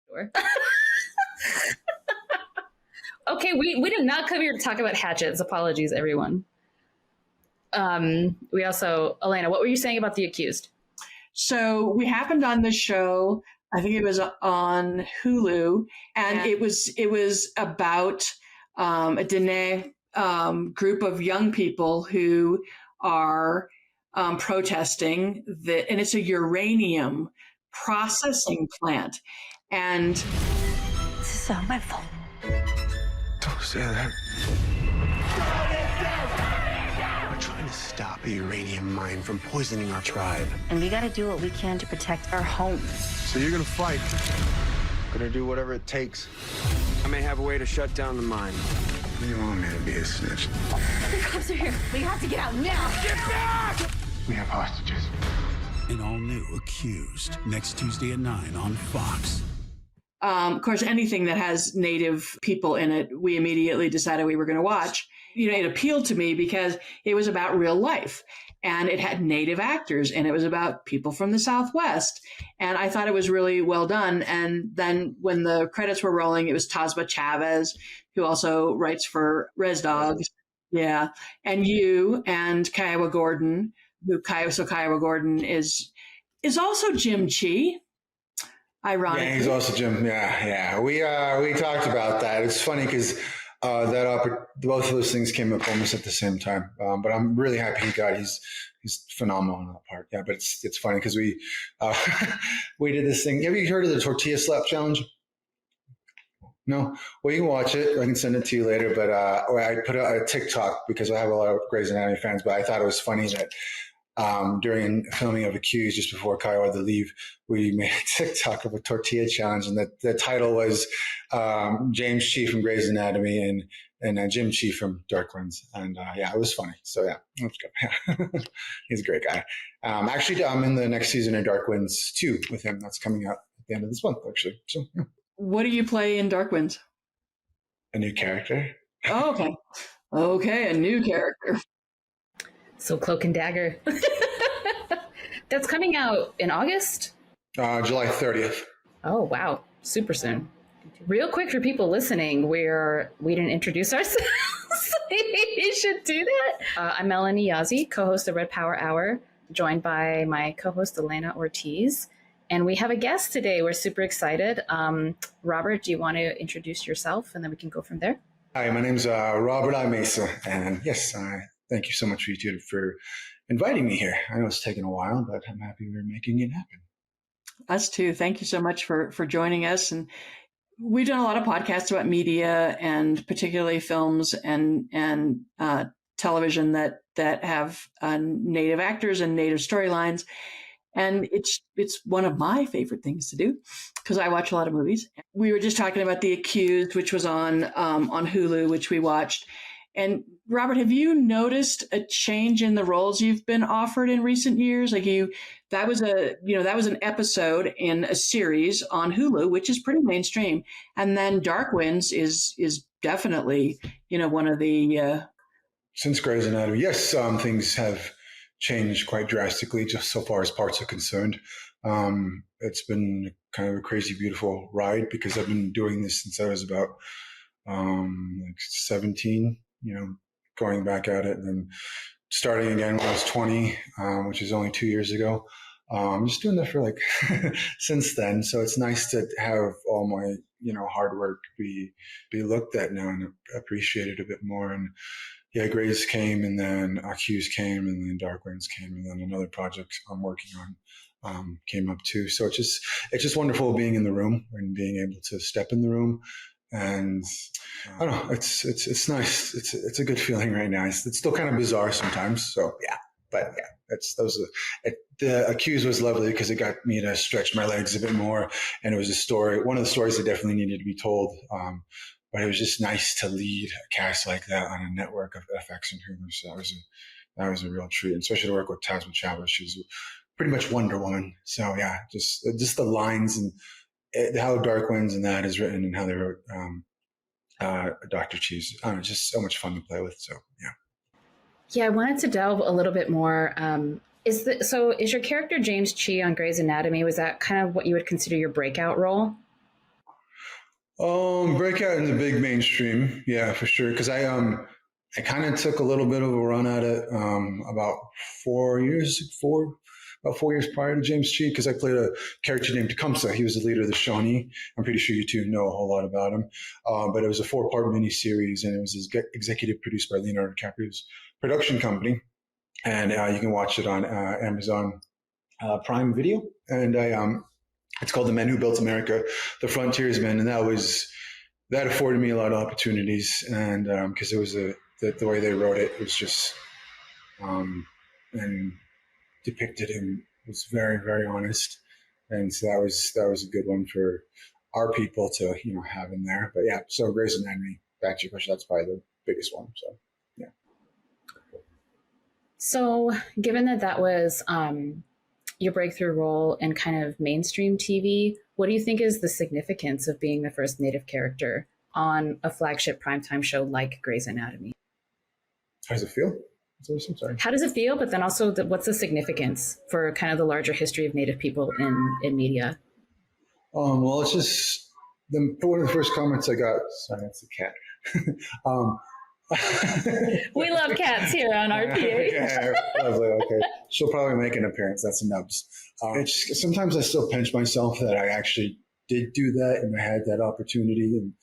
Sure. Okay, we did not come here to talk about hatchets. Apologies, everyone. We also, Elena, what were you saying about The Accused? So we happened on this show. I think it was on Hulu, and it was about a Dene group of young people who are protesting and it's a uranium processing plant. And this is all my fault. Don't say that. We're trying to stop a uranium mine from poisoning our tribe. And we gotta do what we can to protect our home. So you're gonna fight. Gonna do whatever it takes. I may have a way to shut down the mine. You want me to be a snitch? The cops are here. We have to get out now. Get back! We have hostages. An all-new Accused, next Tuesday at 9 on Fox. Of course, anything that has Native people in it, we immediately decided we were going to watch. It appealed to me because it was about real life and it had Native actors and it was about people from the Southwest. And I thought it was really well done. And then when the credits were rolling, it was Tasba Chavez, who also writes for Res Dogs. Yeah. And you and Kiowa Gordon, Kiowa Gordon is also Jim Chi. Ironically. Yeah, he's also Jim. Yeah. We talked about that. It's funny because both of those things came up almost at the same time. But I'm really happy he's phenomenal in that part. Yeah, but it's funny because we did this thing. Have you heard of the tortilla slap challenge? No? Well, you can watch it. I can send it to you later. But I put it on TikTok because I have a lot of Grey's Anatomy fans. But I thought it was funny that during filming of Accused, just before Kyle had to leave, we made a TikTok of a tortilla challenge, and the title was James Chi from Grey's Anatomy and Jim Chi from Dark Winds, and it was funny. So yeah, let's go. He's a great guy. Actually, I'm in the next season of Dark Winds 2 with him. That's coming out at the end of this month, actually. So yeah. What do you play in Dark Winds? A new character. Oh, okay. Okay, a new character. So Cloak and Dagger. That's coming out in August? July 30th. Oh, wow. Super soon. Real quick for people listening, we didn't introduce ourselves. We should do that. I'm Melanie Yazzie, co-host of Red Power Hour, joined by my co-host Elena Ortiz. And we have a guest today. We're super excited. Robert, do you want to introduce yourself and then we can go from there? Hi, my name's Robert I. Mesa. And yes, thank you so much, you two, for inviting me here. I know it's taken a while, but I'm happy we're making it happen. Us too. Thank you so much for joining us. And we've done a lot of podcasts about media and particularly films and television that have Native actors and Native storylines. And it's one of my favorite things to do because I watch a lot of movies. We were just talking about The Accused, which was on Hulu, which we watched. And Robert, have you noticed a change in the roles you've been offered in recent years? That was an episode in a series on Hulu, which is pretty mainstream. And then Dark Winds is definitely, one of the Since Grey's Anatomy, yes, things have changed quite drastically just so far as parts are concerned. It's been kind of a crazy, beautiful ride because I've been doing this since I was about 17, going back at it and then starting again when I was 20, which is only 2 years ago. I'm just doing that for since then. So it's nice to have all my, hard work be looked at now and appreciated a bit more. And yeah, Grey's came and then Accused came and then Dark Winds came and then another project I'm working on came up too. So it's just wonderful being in the room and being able to step in the room. And I don't know, it's nice. It's a good feeling right now. It's still kind of bizarre sometimes. So yeah, but yeah, the Accused was lovely because it got me to stretch my legs a bit more. And it was one of the stories that definitely needed to be told. But it was just nice to lead a cast like that on a network of FX and Hulu. So that was a real treat, and especially to work with Tasman Chavez. She's pretty much Wonder Woman. So yeah, just the lines and how Dark Winds and that is written and how they wrote Dr. Cheese. It's just so much fun to play with. So yeah. Yeah, I wanted to delve a little bit more. Is your character James Chi on Grey's Anatomy, was that kind of what you would consider your breakout role? Break out in the big mainstream, yeah, for sure. Because I kind of took a little bit of a run at it about 4 years prior to James Cheek, because I played a character named Tecumseh. He was the leader of the Shawnee. I'm pretty sure you two know a whole lot about him. But it was a 4-part miniseries, and it was executive produced by Leonardo DiCaprio's production company. And you can watch it on Amazon Prime Video. And it's called The Men Who Built America, The Frontiersmen. And that afforded me a lot of opportunities. And because it was the way they wrote it was just, and depicted him was very, very honest. And so that was a good one for our people to, have in there. But yeah, so Grey's Anatomy, back to your question, that's probably the biggest one. So, yeah. So given that was your breakthrough role in kind of mainstream TV, what do you think is the significance of being the first Native character on a flagship primetime show like Grey's Anatomy? How does it feel? I'm sorry. How does it feel? But then also, what's the significance for kind of the larger history of Native people in media? Well, it's just one of the first comments I got. Sorry, that's a cat. We love cats here on RPA. Yeah, lovely. Okay, she'll probably make an appearance. That's Nubs. Sometimes I still pinch myself that I actually did do that and I had that opportunity, and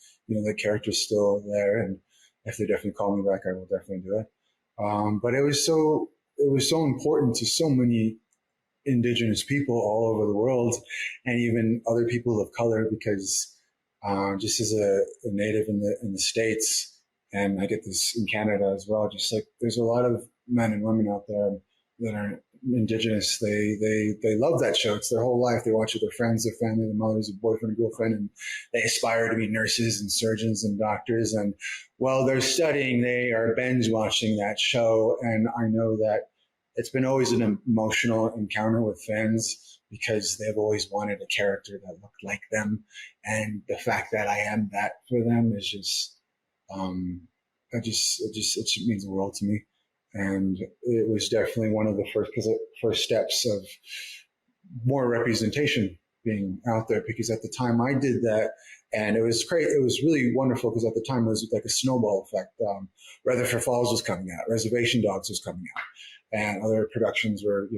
the character's still there. And if they definitely call me back, I will definitely do it. But it was so important to so many Indigenous people all over the world, and even other people of color, because just as a Native in the States. And I get this in Canada as well. Just like there's a lot of men and women out there that are Indigenous. They love that show. It's their whole life. They watch it with their friends, their family, their mothers, their boyfriend, girlfriend, and they aspire to be nurses and surgeons and doctors. And while they're studying, they are binge watching that show. And I know that it's been always an emotional encounter with fans because they've always wanted a character that looked like them. And the fact that I am that for them is just, it just means the world to me. And it was definitely one of the first steps of more representation being out there, because at the time I did that, and it was great. It was really wonderful because at the time it was like a snowball effect. Rutherford Falls was coming out, Reservation Dogs was coming out, and other productions were,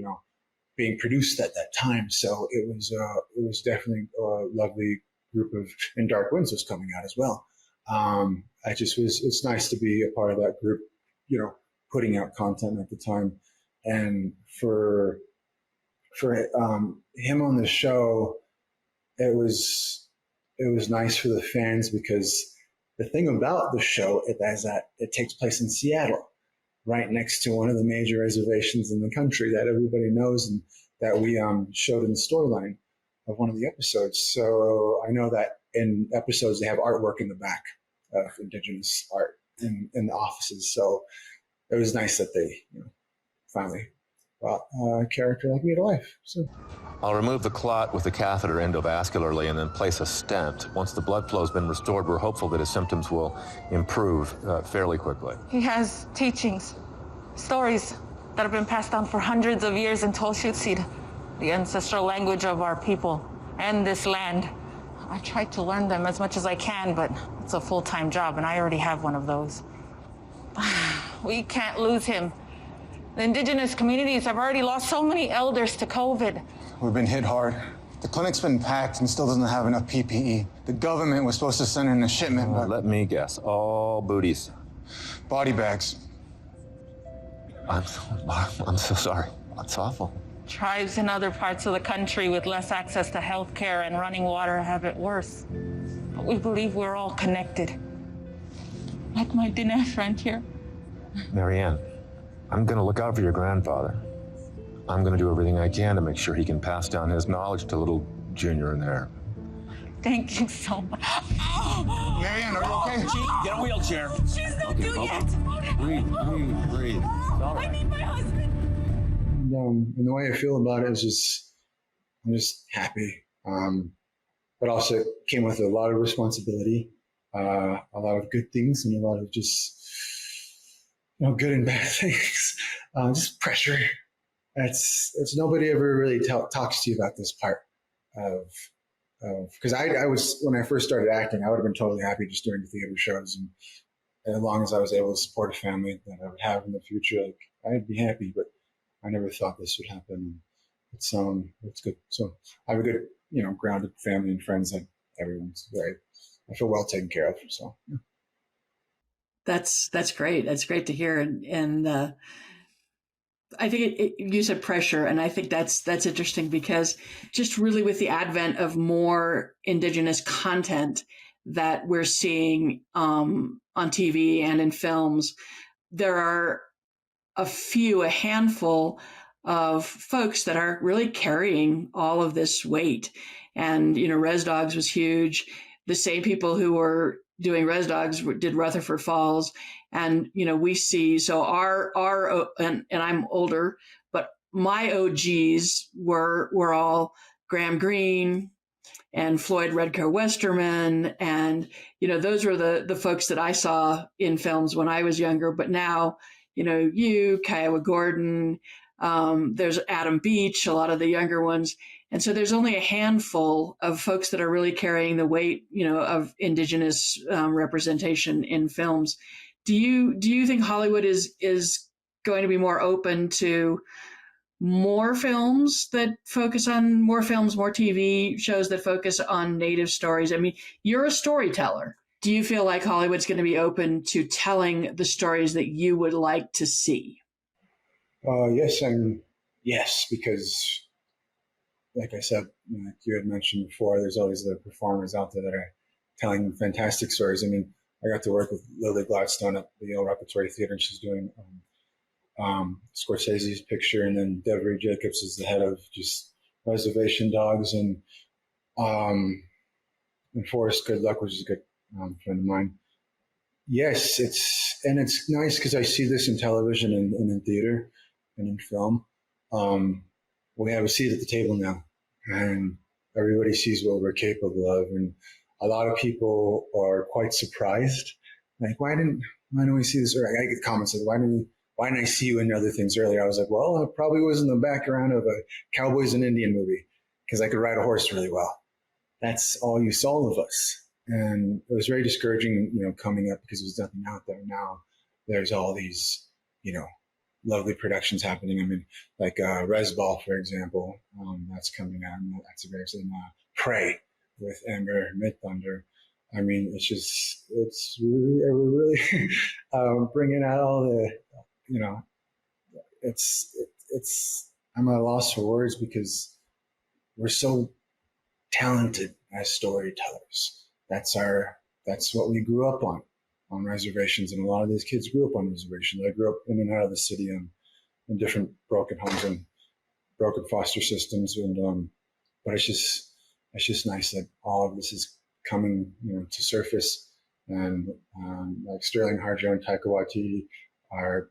being produced at that time. So it was definitely a lovely group of, and Dark Winds was coming out as well. It's nice to be a part of that group, putting out content at the time. And for him on the show, it was nice for the fans, because the thing about the show is that it takes place in Seattle, right next to one of the major reservations in the country that everybody knows, and that we showed in the storyline of one of the episodes. So I know that in episodes they have artwork in the back of Indigenous art in the offices. So it was nice that they finally brought a character like me to life. So I'll remove the clot with the catheter endovascularly and then place a stent. Once the blood flow's been restored, we're hopeful that his symptoms will improve fairly quickly. He has teachings, stories that have been passed down for hundreds of years in Tolshutsid, the ancestral language of our people and this land. I try to learn them as much as I can, but it's a full-time job, and I already have one of those. We can't lose him. The Indigenous communities have already lost so many elders to COVID. We've been hit hard. The clinic's been packed and still doesn't have enough PPE. The government was supposed to send in a shipment, but... Let me guess. All booties. Body bags. I'm so sorry. That's awful. Tribes in other parts of the country with less access to health care and running water have it worse. But we believe we're all connected. Like my Diné friend here. Marianne, I'm going to look out for your grandfather. I'm going to do everything I can to make sure he can pass down his knowledge to little Junior in there. Thank you so much. Marianne, are you okay? Get a wheelchair. She's not through yet. Breathe. I need my husband. And the way I feel about it is I'm just happy. But also it came with a lot of responsibility, a lot of good things, and a lot of just, good and bad things. Just pressure. It's nobody ever really talks to you about this part of because I was, when I first started acting, I would have been totally happy just doing theater shows, and as long as I was able to support a family that I would have in the future, like I'd be happy. But I never thought this would happen. It's good. So I have a good, grounded family and friends that everyone's I feel well taken care of. So yeah. That's great. That's great to hear. And I think you said pressure, and I think that's interesting because just really with the advent of more Indigenous content that we're seeing on TV and in films, there are a handful of folks that are really carrying all of this weight. And, Res Dogs was huge. The same people who were doing Res Dogs did Rutherford Falls. And, we see, so and I'm older, but my OGs were all Graham Greene and Floyd Redcar Westerman. And, those were the folks that I saw in films when I was younger. But now, Kiowa Gordon, there's Adam Beach, a lot of the younger ones. And so there's only a handful of folks that are really carrying the weight, of Indigenous representation in films. Do you think Hollywood is going to be more open to more films, more TV shows that focus on Native stories? I mean, you're a storyteller. Do you feel like Hollywood's going to be open to telling the stories that you would like to see? Yes, and yes, because like I said, like you had mentioned before, there's always the performers out there that are telling fantastic stories. I mean, I got to work with Lily Gladstone at the Yale Repertory Theater, and she's doing Scorsese's picture, and then Devery Jacobs is the head of just Reservation Dogs, and Forrest Good Luck, which is a good friend of mine. Yes, it's nice because I see this in television and in theater and in film. We have a seat at the table now, and everybody sees what we're capable of, and a lot of people are quite surprised. Like, why didn't we see this earlier? I get comments like, why didn't I see you in other things earlier? I was like, well, I probably was in the background of a Cowboys and Indian movie because I could ride a horse really well. That's all you saw of us. And it was very discouraging, coming up because there's nothing out there. Now there's all these, lovely productions happening. I mean, like Resball, for example, that's coming out. That's a very Prey with Amber Midthunder. I mean, it's really bringing out all the, I'm at a loss for words because we're so talented as storytellers. That's what we grew up on reservations. And a lot of these kids grew up on reservations. I grew up in and out of the city in different broken homes and broken foster systems. And, but it's just nice that all of this is coming, to surface. And like Sterling Harjo and Taika Waititi are,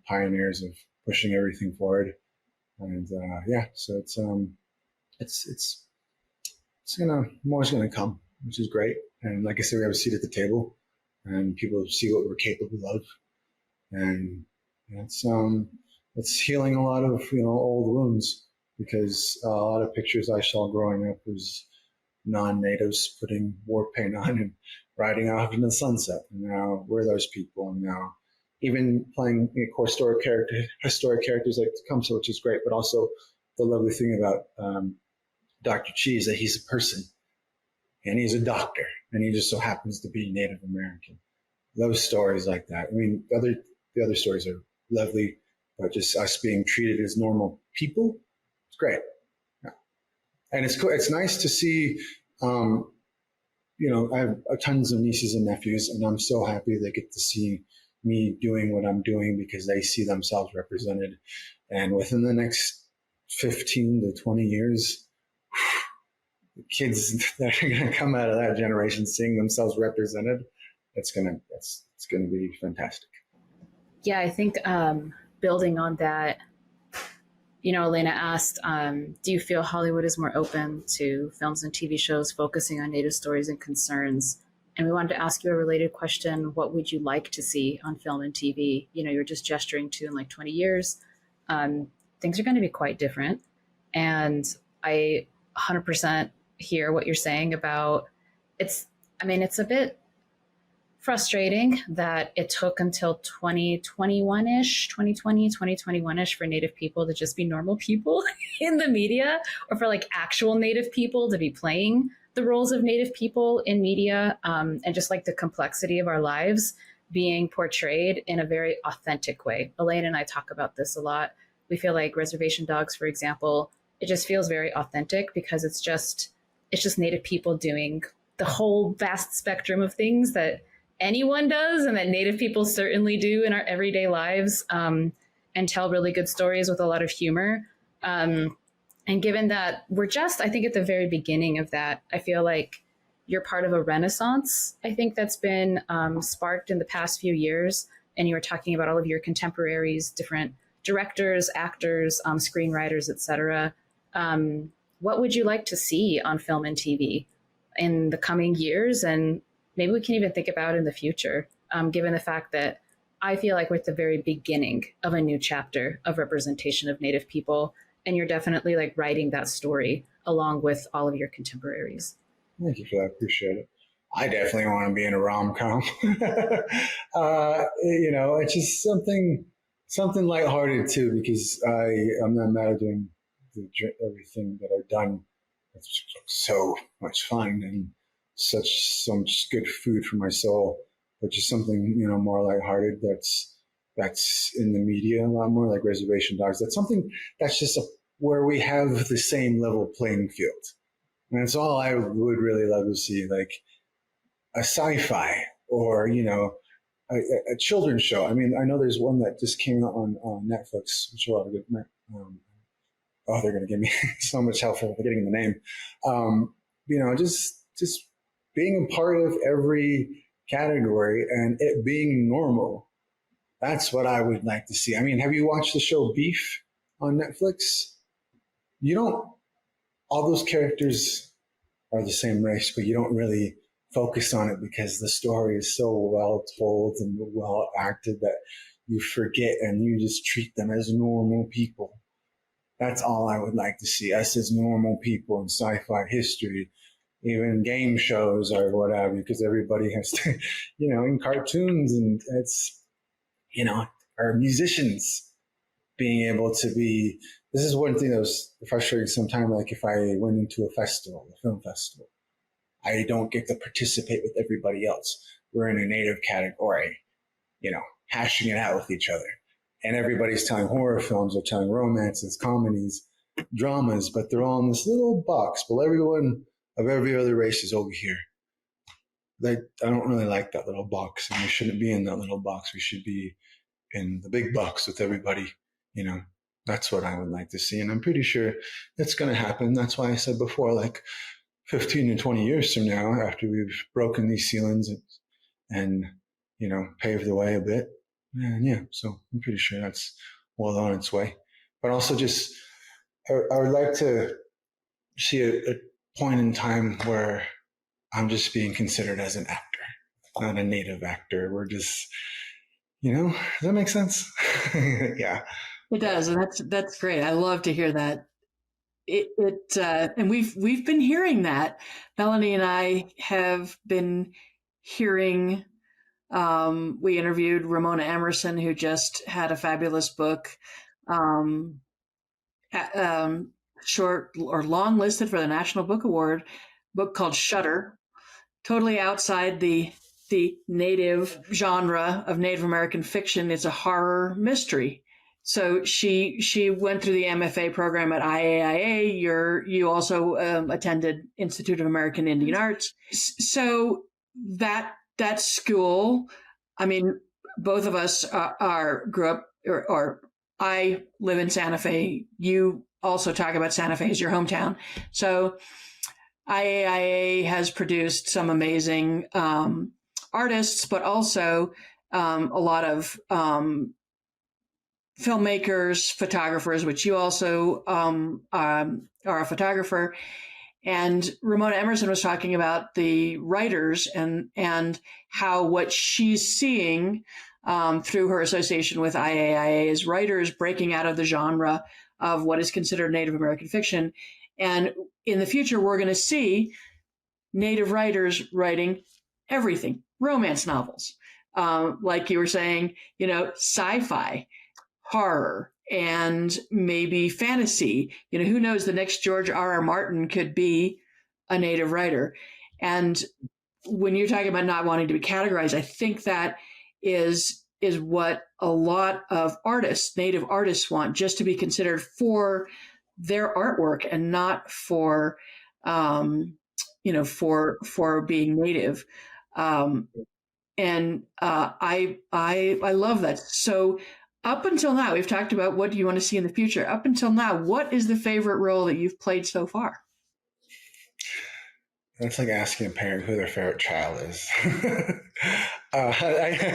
pioneers of pushing everything forward. And so more's gonna come, which is great. And like I said, we have a seat at the table, and people see what we're capable of. And it's healing a lot of old wounds, because a lot of pictures I saw growing up was non-natives putting war paint on and riding off into the sunset. And now we're those people, and now even playing historic characters like Tecumseh, which is great. But also the lovely thing about Dr. Chi is that he's a person, and he's a doctor, and he just so happens to be Native American. Those stories like that. I mean, the other stories are lovely, but just us being treated as normal people, it's great. Yeah. And it's cool. It's nice to see. I have tons of nieces and nephews, and I'm so happy they get to see me doing what I'm doing because they see themselves represented. And within the next 15 to 20 years, the kids that are going to come out of that generation seeing themselves represented, it's going to be fantastic. Yeah, I think building on that, Elena asked, do you feel Hollywood is more open to films and TV shows focusing on Native stories and concerns? And we wanted to ask you a related question. What would you like to see on film and TV? You're just gesturing to in like 20 years. Things are going to be quite different. And I 100% hear what you're saying about it's a bit frustrating that it took until 2021-ish, 2021-ish for Native people to just be normal people in the media, or for like actual Native people to be playing the roles of Native people in media, and just like the complexity of our lives being portrayed in a very authentic way. Elaine and I talk about this a lot. We feel like Reservation Dogs, for example, it just feels very authentic because it's just Native people doing the whole vast spectrum of things that anyone does and that Native people certainly do in our everyday lives, and tell really good stories with a lot of humor. And given that we're just, I think, at the very beginning of that, I feel like you're part of a renaissance, I think, that's been sparked in the past few years. And you were talking about all of your contemporaries, different directors, actors, screenwriters, etc. What would you like to see on film and TV in the coming years? And maybe we can even think about in the future, given the fact that I feel like we're at the very beginning of a new chapter of representation of Native people. And you're definitely like writing that story along with all of your contemporaries. Thank you for that. Appreciate it. I definitely want to be in a rom-com. It's just something lighthearted too, because I'm not mad at doing everything that I've done. It's so much fun and so much good food for my soul. But just something, more lighthearted that's in the media a lot more, like Reservation Dogs. That's something that's just where we have the same level playing field. And that's all I would really love to see, like a sci-fi or, a children's show. I mean, I know there's one that just came out on Netflix, which a lot of good. They're going to give me so much help for getting the name. Just being a part of every category and it being normal. That's what I would like to see. I mean, have you watched the show Beef on Netflix? All those characters are the same race, but you don't really focus on it because the story is so well told and well acted that you forget and you just treat them as normal people. That's all I would like to see, us as normal people in sci-fi history, even game shows or whatever, because everybody has to, in cartoons, and it's, our musicians being able to be. This is one thing that was frustrating sometimes, like if I went into a festival, a film festival, I don't get to participate with everybody else. We're in a Native category, hashing it out with each other. And everybody's telling horror films or telling romances, comedies, dramas, but they're all in this little box. But everyone of every other race is over here. I don't really like that little box, and we shouldn't be in that little box. We should be in the big box with everybody, That's what I would like to see. And I'm pretty sure that's going to happen. That's why I said before, like 15 to 20 years from now, after we've broken these ceilings and paved the way a bit. And so I'm pretty sure that's well on its way. But also just, I would like to see a point in time where I'm just being considered as an actor, not a Native actor. We're just, does that make sense? Yeah. It does, and that's great. I love to hear that. And we've been hearing that. Melanie and I have been hearing. We interviewed Ramona Emerson, who just had a fabulous book, short or long listed for the National Book Award, book called Shudder, totally outside the Native genre of Native American fiction. It's a horror mystery. So she went through the MFA program at IAIA. You also attended Institute of American Indian Arts. So that school, I mean, both of us grew up, or I live in Santa Fe. You also talk about Santa Fe as your hometown. So IAIA has produced some amazing artists, but also a lot of filmmakers, photographers, which you also are a photographer. And Ramona Emerson was talking about the writers and how what she's seeing through her association with IAIA is writers breaking out of the genre of what is considered Native American fiction And in the future, we're going to see Native writers writing everything, romance novels, like you were saying, sci-fi, horror, and maybe fantasy. Who knows, the next George R.R. Martin could be a Native writer. And when you're talking about not wanting to be categorized, I think that is what a lot of artists, Native artists, want, just to be considered for their artwork and not for, for being Native. And I love that. So up until now, we've talked about what do you want to see in the future. Up until now, what is the favorite role that you've played so far? That's like asking a parent who their favorite child is. I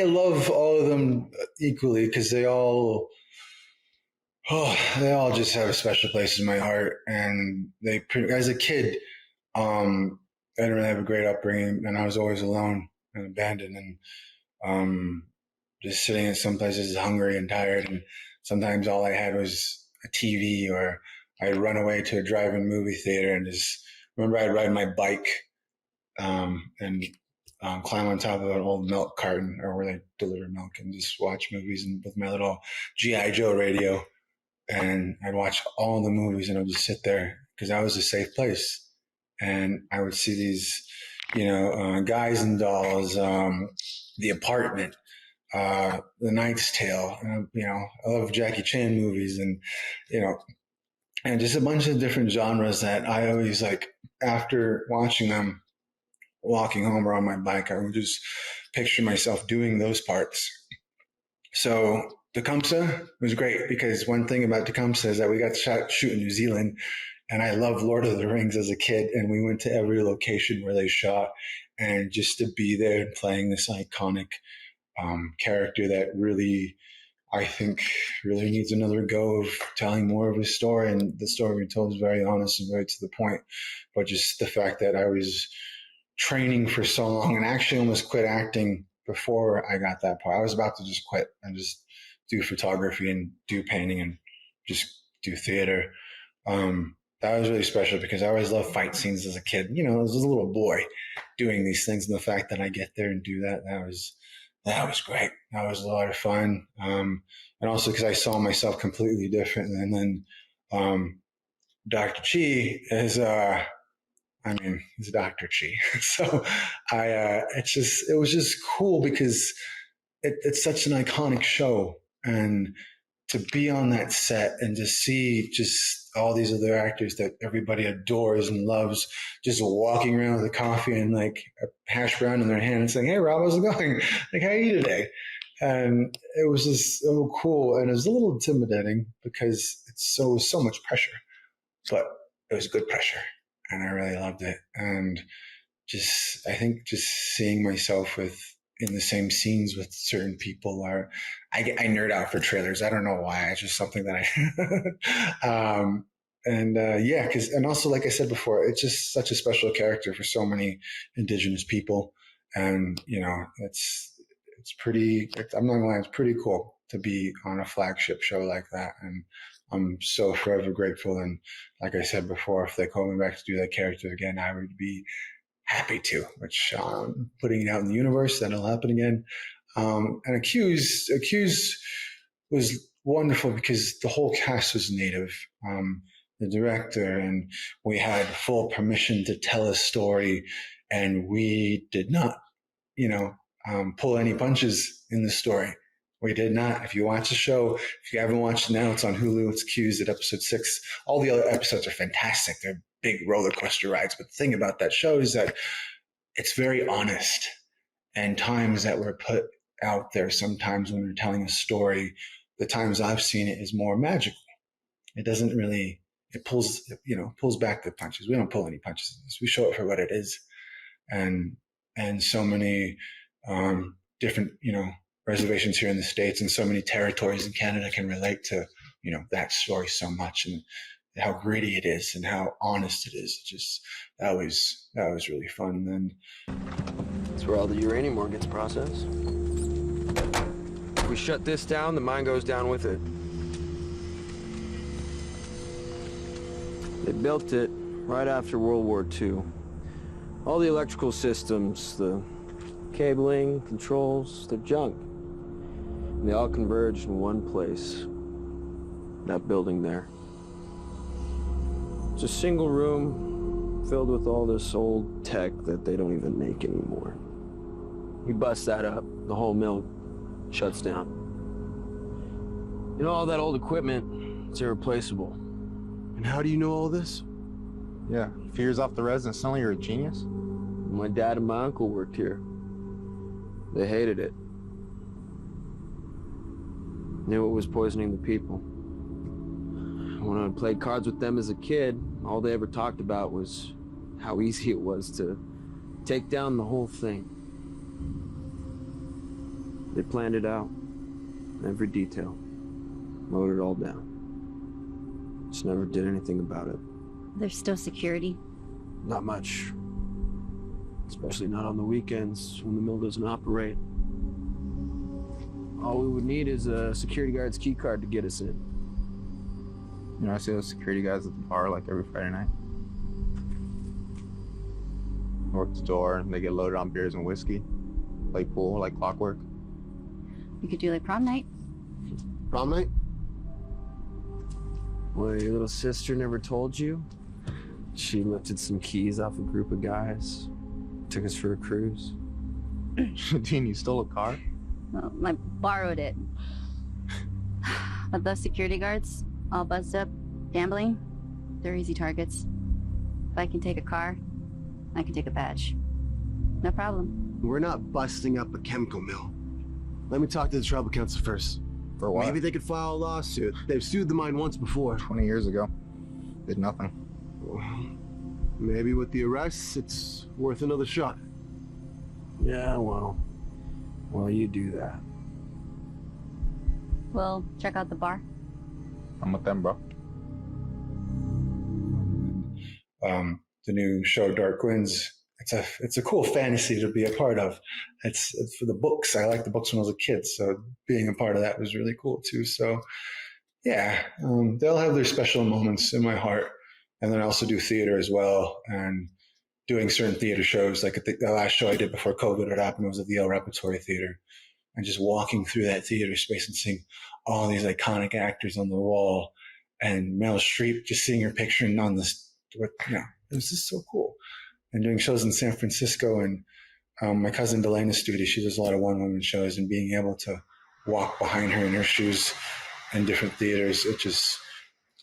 love all of them equally because they all just have a special place in my heart. And as a kid, I didn't really have a great upbringing, and I was always alone and abandoned, and just sitting in some places hungry and tired. And sometimes all I had was a TV, or I'd run away to a drive-in movie theater and just remember I'd ride my bike and climb on top of an old milk carton or where they deliver milk and just watch movies and with my little G.I. Joe radio. And I'd watch all the movies and I'd just sit there because that was a safe place. And I would see these, Guys and Dolls, The Apartment, The Knight's Tale. I love Jackie Chan movies and just a bunch of different genres that I always like. After watching them, walking home or on my bike, I would just picture myself doing those parts. So Tecumseh was great because one thing about Tecumseh is that we got to shoot in New Zealand, and I loved Lord of the Rings as a kid, and we went to every location where they shot, and just to be there and playing this iconic character that really, I think, really needs another go of telling more of his story. And the story we told is very honest and very to the point. But just the fact that I was training for so long and actually almost quit acting before I got that part. I was about to just quit and just do photography and do painting and just do theater. That was really special because I always loved fight scenes as a kid. I was a little boy doing these things. And the fact that I get there and do that was great. That was a lot of fun. And also because I saw myself completely different. And then Dr. Chi is, he's Dr. Chi. So it was just cool because it's such an iconic show. And to be on that set and to see just all these other actors that everybody adores and loves just walking around with a coffee and like a hash brown in their hand and saying, "Hey, Rob, how's it going? Like, how are you today?" And it was just so cool. And it was a little intimidating because it was so much pressure, but it was good pressure. And I really loved it. And I think just seeing myself in the same scenes with certain people I nerd out for trailers. I don't know why. It's just something that and also, like I said before, it's just such a special character for so many Indigenous people. And, it's I'm not gonna lie, it's pretty cool to be on a flagship show like that. And I'm so forever grateful. And like I said before, if they call me back to do that character again, I would be happy to, which putting it out in the universe, that'll happen again. And Accused was wonderful because the whole cast was Native, the director, and we had full permission to tell a story, and we did not, pull any punches in the story. We did not. If you watch the show, if you haven't watched it now, it's on Hulu. It's Accused at episode 6. All the other episodes are fantastic. They're big roller coaster rides. But the thing about that show is that it's very honest. And times that were put out there, sometimes when we're telling a story, the times I've seen it is more magical. It doesn't really, it pulls back the punches. We don't pull any punches in this. We show it for what it is. And so many different, reservations here in the States and so many territories in Canada can relate to, that story so much and how gritty it is and how honest it is. That was really fun. And That's where all the uranium ore gets processed. If we shut this down, the mine goes down with it. They built it right after World War II. All the electrical systems, the cabling, controls, they're junk. And they all converged in one place. That building there. It's a single room filled with all this old tech that they don't even make anymore. You bust that up, the whole mill shuts down. You know, all that old equipment, it's irreplaceable. And how do you know all this? Yeah, fears off the residents. Suddenly you're a genius. My dad and my uncle worked here. They hated it. Knew it was poisoning the people. When I played cards with them as a kid, all they ever talked about was how easy it was to take down the whole thing. They planned it out, every detail, wrote it all down. Just never did anything about it. There's still security. Not much. Especially not on the weekends when the mill doesn't operate. All we would need is a security guard's key card to get us in. You know, I see those security guys at the bar like every Friday night. Work the door, and they get loaded on beers and whiskey. Play pool like clockwork. You could do like prom night. Prom night? Well, your little sister never told you? She lifted some keys off a group of guys. Took us for a cruise. Dean, you stole a car? Well, I borrowed it. But those security guards, all buzzed up, gambling, they're easy targets. If I can take a car, I can take a badge. No problem. We're not busting up a chemical mill. Let me talk to the tribal council first. For what? Maybe they could file a lawsuit. They've sued the mine once before. 20 years ago. Did nothing. Well, maybe with the arrests, it's worth another shot. Yeah, well, you do that. We'll check out the bar. I'm with them, bro. The new show Dark Winds. It's a cool fantasy to be a part of. It's for the books. I liked the books when I was a kid, so being a part of that was really cool too. So yeah, they'll have their special moments in my heart. And then I also do theater as well, and doing certain theater shows. Like the last show I did before COVID had happened was at the Yale Repertory Theater, and just walking through that theater space and seeing all these iconic actors on the wall, and Meryl Streep, just seeing her picture on this. It was just so cool. And doing shows in San Francisco, and my cousin Delena's studio, she does a lot of one-woman shows, and being able to walk behind her in her shoes in different theaters,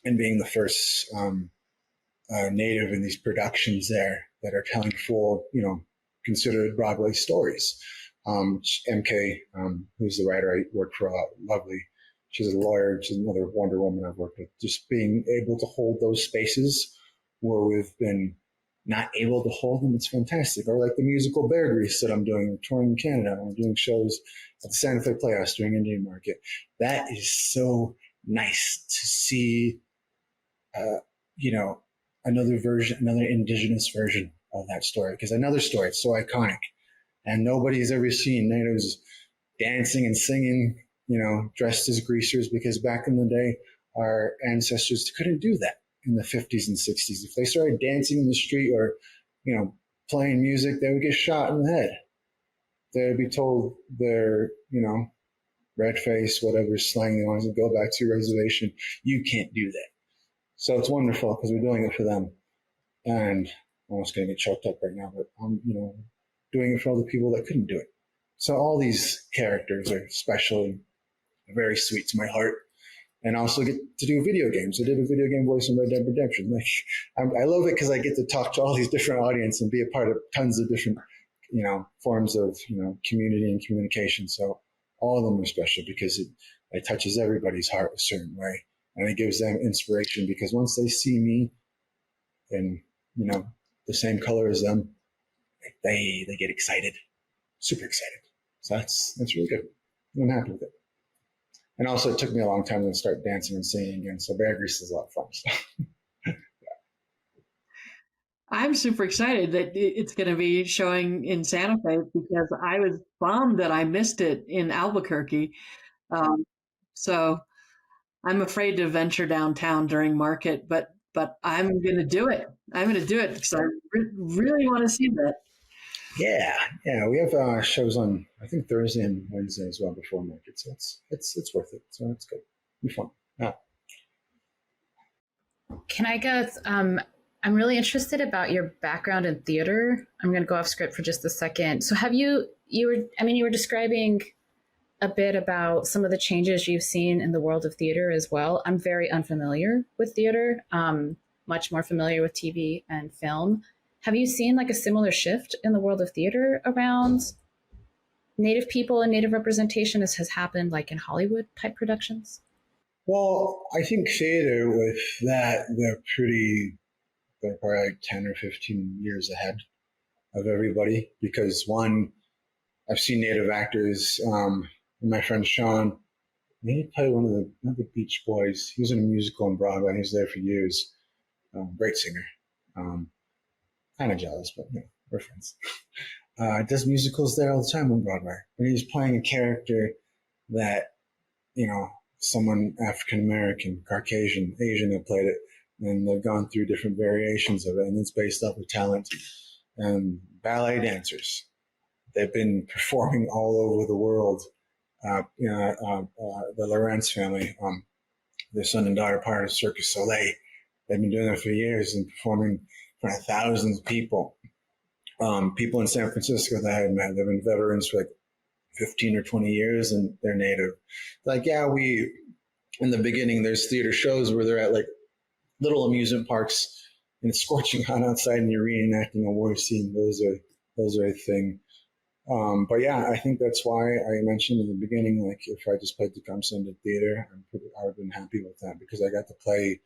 and being the first native in these productions there that are telling full, considered Broadway stories. MK, who's the writer I worked for a lot, lovely. She's a lawyer. She's another Wonder Woman I've worked with. Just being able to hold those spaces where we've been not able to hold them, it's fantastic. Or like the musical Bear Grease that I'm doing, touring in Canada. I'm doing shows at the Santa Fe Playhouse during Indian Market. That is so nice to see, another indigenous version of that story. Because another story, it's so iconic. And nobody's ever seen natives dancing and singing, dressed as greasers, because back in the day, our ancestors couldn't do that in the 50s and 60s. If they started dancing in the street or, playing music, they would get shot in the head. They would be told they're, red face, whatever slang they want to go back to your reservation. You can't do that. So it's wonderful because we're doing it for them. And I'm almost going to get choked up right now, but I'm, doing it for all the people that couldn't do it. So all these characters are especially very sweet to my heart. And I also get to do video games. I did a video game voice in Red Dead Redemption. I love it because I get to talk to all these different audiences and be a part of tons of different, forms of, community and communication. So all of them are special because it touches everybody's heart a certain way. And it gives them inspiration because once they see me in, the same color as them, they get excited, super excited. So that's really good. I'm happy with it. And also, it took me a long time to start dancing and singing again. So Bear Grease is a lot of fun. So. I'm super excited that it's going to be showing in Santa Fe because I was bummed that I missed it in Albuquerque. So I'm afraid to venture downtown during market, but but I'm going to do it. I'm going to do it because I really want to see that. Yeah, we have shows on I think Thursday and Wednesday as well before market, so it's worth it. So it's good, be fun. Yeah. Can I get? I'm really interested about your background in theater. I'm going to go off script for just a second. So have you were describing a bit about some of the changes you've seen in the world of theater as well. I'm very unfamiliar with theater, much more familiar with TV and film. Have you seen like a similar shift in the world of theater around Native people and Native representation as has happened like in Hollywood type productions? Well, I think theater with that, they're probably like 10 or 15 years ahead of everybody because one, I've seen Native actors, my friend Sean, he played one of the Beach Boys. He was in a musical on Broadway. He was there for years. Great singer. Kind of jealous, but we're friends. Does musicals there all the time on Broadway. And he's playing a character that, someone African American, Caucasian, Asian have played it, and they've gone through different variations of it, and it's based off of talent. And ballet dancers, they've been performing all over the world. The Lawrence family, their son and daughter, part of Circus Soleil, they've been doing it for years and performing in front of thousands of people. People in San Francisco that I had met, they've been veterans for like 15 or 20 years and they're Native. Like, in the beginning, there's theater shows where they're at like little amusement parks and it's scorching hot outside and you're reenacting a war scene. Those are a thing. But yeah, I think that's why I mentioned in the beginning, like if I just played Tecumseh in the theater, I would have been happy with that because I got to play,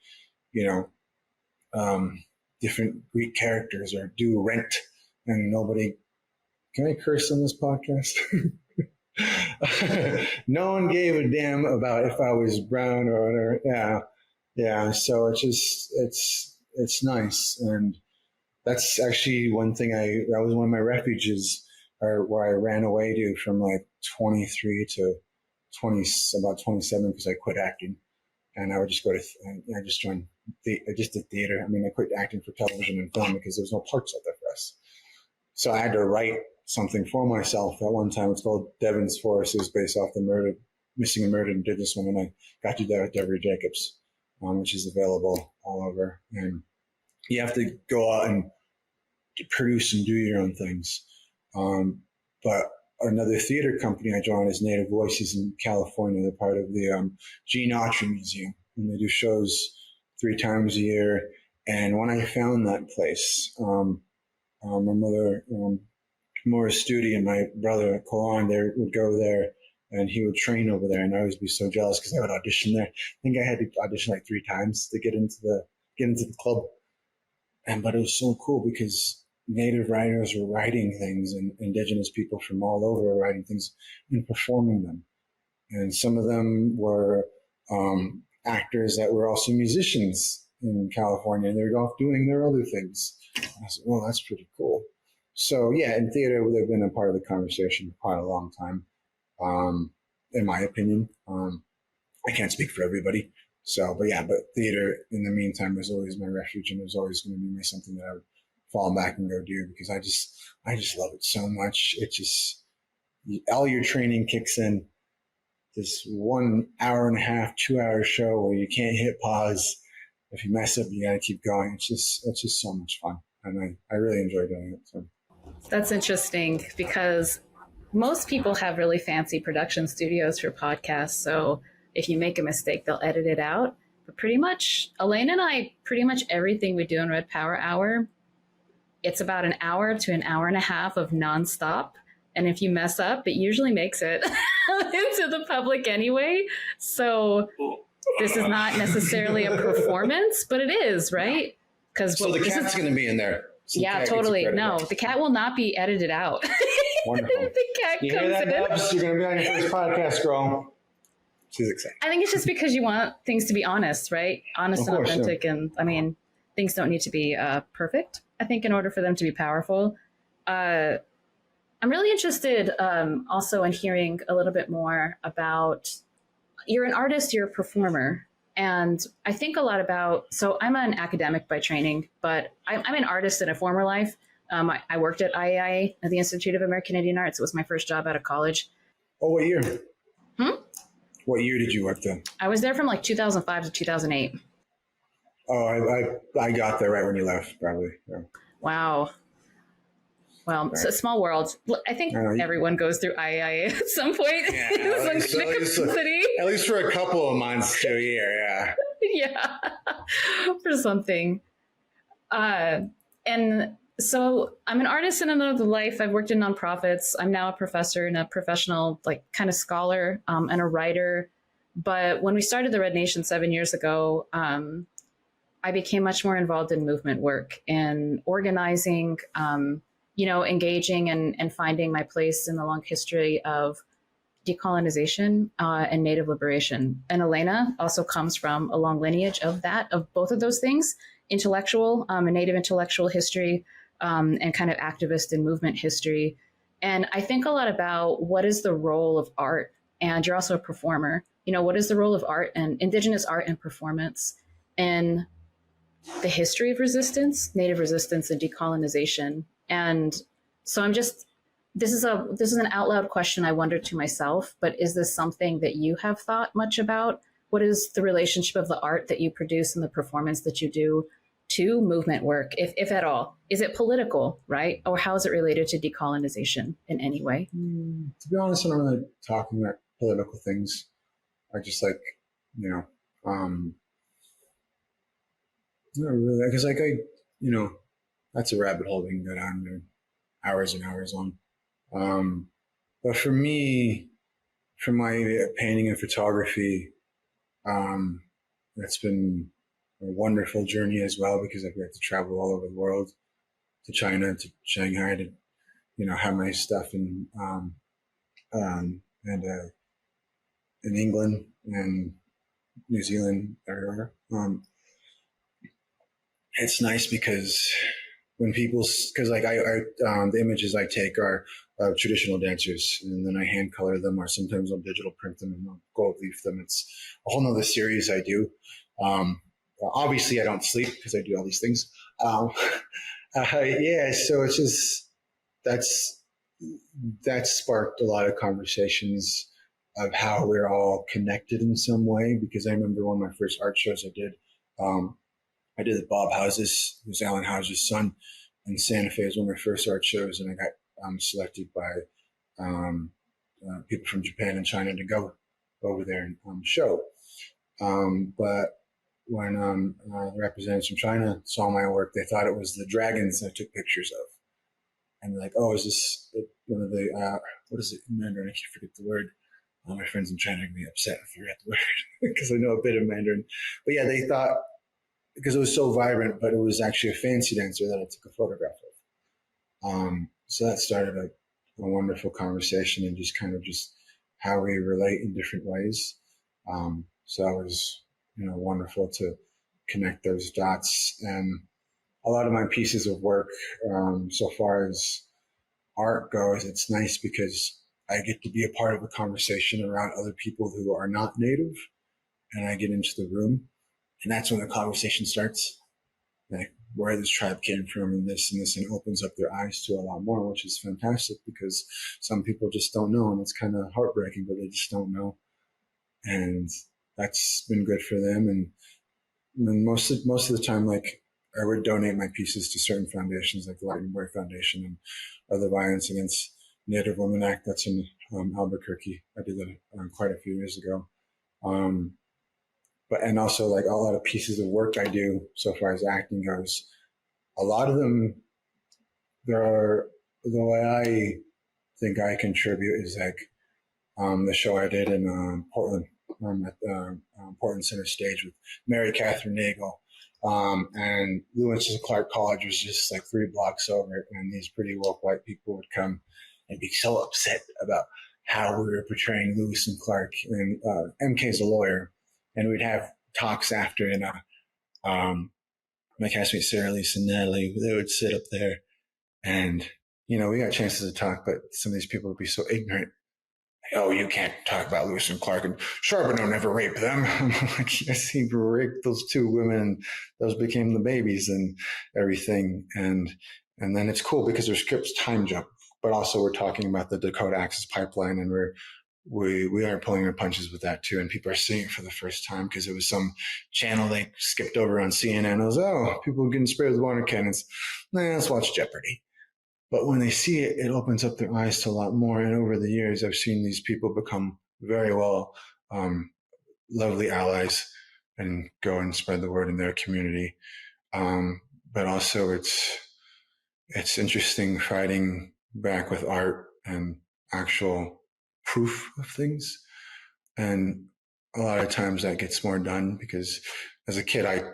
different Greek characters or do Rent and nobody, can I curse on this podcast? No one gave a damn about if I was brown or whatever. Yeah. So it's nice. And that's actually one thing that was one of my refuges where I ran away to from like 23 to about 27 because I quit acting. And I would just I just joined, I just did theater. I mean, I quit acting for television and film because there was no parts out there for us. So I had to write something for myself at one time. It's called Devon's Forrest. It was based off the missing and murdered Indigenous woman. I got to do that with Deborah Jacobs, which is available all over. And you have to go out and produce and do your own things. But another theater company I joined is Native Voices in California. They're part of the Gene Autry Museum. And they do shows 3 times a year. And when I found that place, my mother, Morris Studi and my brother, Kolan, they would go there and he would train over there. And I always be so jealous because I would audition there. I think I had to audition like 3 times to get into the club. But it was so cool because Native writers were writing things and Indigenous people from all over were writing things and performing them. And some of them were actors that were also musicians in California, and they were off doing their other things. And I said, well, that's pretty cool. So yeah, in theater, they've been a part of the conversation for quite a long time, in my opinion. I can't speak for everybody. So, but theater in the meantime was always my refuge, and it was always going to be something that I would fall back and go do because I just love it so much. It just, all your training kicks in. This 1 hour and a half, 2 hour show where you can't hit pause. If you mess up, you got to keep going. It's just so much fun. And I really enjoy doing it. So. That's interesting because most people have really fancy production studios for podcasts. So if you make a mistake, they'll edit it out. But pretty much, Elaine and I, pretty much everything we do in Red Power Hour, it's about an hour to an hour and a half of nonstop. And if you mess up, it usually makes it into the public anyway. So this is not necessarily a performance, but it is, right? Because so the cat's going to be in there. So yeah, totally. No, the cat will not be edited out. Wonderful. The cat you comes hear that, in. Dubs? You're going to be on your first podcast, girl. She's excited. I think it's just because you want things to be honest, right? Honest and authentic. Yeah. And I mean, things don't need to be perfect, I think, in order for them to be powerful. I'm really interested also in hearing a little bit more about, you're an artist, you're a performer, And I think a lot about, so I'm an academic by training, but I'm an artist in a former life. I worked at IAI, at the Institute of American Indian Arts. It was my first job out of college. Oh, what year? Hmm? What year did you work there? I was there from like 2005 to 2008. Oh, I got there right when you left, probably. Yeah. Wow. Well, it's a small world. I think everyone goes through IAI at some point. Yeah, at least for a couple of months to a year, yeah. Yeah, for something. And so I'm an artist in another life. I've worked in nonprofits. I'm now a professor and a professional, like kind of scholar and a writer. But when we started the Red Nation 7 years ago, I became much more involved in movement work and organizing, engaging and finding my place in the long history of decolonization and Native liberation. And Elena also comes from a long lineage of both of those things, intellectual and Native intellectual history and kind of activist and movement history. And I think a lot about what is the role of art, and you're also a performer. What is the role of art and Indigenous art and performance in the history of resistance, Native resistance, and decolonization. And so this is an out loud question I wondered to myself, but is this something that you have thought much about? What is the relationship of the art that you produce and the performance that you do to movement work, if at all? Is it political, right? Or how is it related to decolonization in any way? To be honest, I'm not really talking about political things. I just not really, because that's a rabbit hole we can go down there hours and hours on. But for me, for my painting and photography, that's been a wonderful journey as well, because I've got to travel all over the world, to China, to Shanghai, to have my stuff in England and New Zealand, everywhere. It's nice because when the images I take are of traditional dancers, and then I hand color them, or sometimes I'll digital print them and I'll gold leaf them. It's a whole nother series I do. Obviously I don't sleep because I do all these things. So it's just, that sparked a lot of conversations of how we're all connected in some way, because I remember one of my first art shows I did with Bob Houses, who's Alan House's son, in Santa Fe. It was one of my first art shows, and I got selected by people from Japan and China to go over there and show. But when the representatives from China saw my work, they thought it was the dragons I took pictures of. And they're like, oh, is this one of the, what is it in Mandarin? I can't forget the word. All my friends in China are going to be upset if I forget the word, because I know a bit of Mandarin. But yeah, they thought, because it was so vibrant, but it was actually a fancy dancer that I took a photograph of. So that started a wonderful conversation, and just kind of just how we relate in different ways. So that was, wonderful to connect those dots. And a lot of my pieces of work, so far as art goes, it's nice because I get to be a part of a conversation around other people who are not Native, and I get into the room, and that's when the conversation starts. Like, where this tribe came from and this, and opens up their eyes to a lot more, which is fantastic, because some people just don't know, and it's kind of heartbreaking, but they just don't know. And that's been good for them. And most of the time, like, I would donate my pieces to certain foundations, like the Lightning Boy Foundation and other Violence Against Native Women Act that's in Albuquerque. I did that quite a few years ago. And also, like, a lot of pieces of work I do, so far as acting goes, a lot of them, the way I think I contribute is like the show I did in Portland, at the Portland Center Stage with Mary Catherine Nagel. And Lewis and Clark College was just like 3 blocks over, and these pretty woke white people would come and be so upset about how we were portraying Lewis and Clark. And MK's a lawyer, and we'd have talks after, and my castmates Sarah Lisa and Natalie, they would sit up there, and we got chances to talk, but some of these people would be so ignorant, oh, you can't talk about Lewis and Clark, and Charbonneau never raped them. I'm like, yes, he raped those two women, and those became the babies and everything. And then it's cool because their scripts time jump, but also we're talking about the Dakota Access Pipeline, and we aren't pulling our punches with that too. And people are seeing it for the first time because it was some channel they skipped over on CNN. It was, oh, people getting sprayed with water cannons. Nah, let's watch Jeopardy. But when they see it, it opens up their eyes to a lot more. And over the years, I've seen these people become very well lovely allies and go and spread the word in their community. But also, it's interesting fighting back with art and actual proof of things. And a lot of times that gets more done because as a kid, I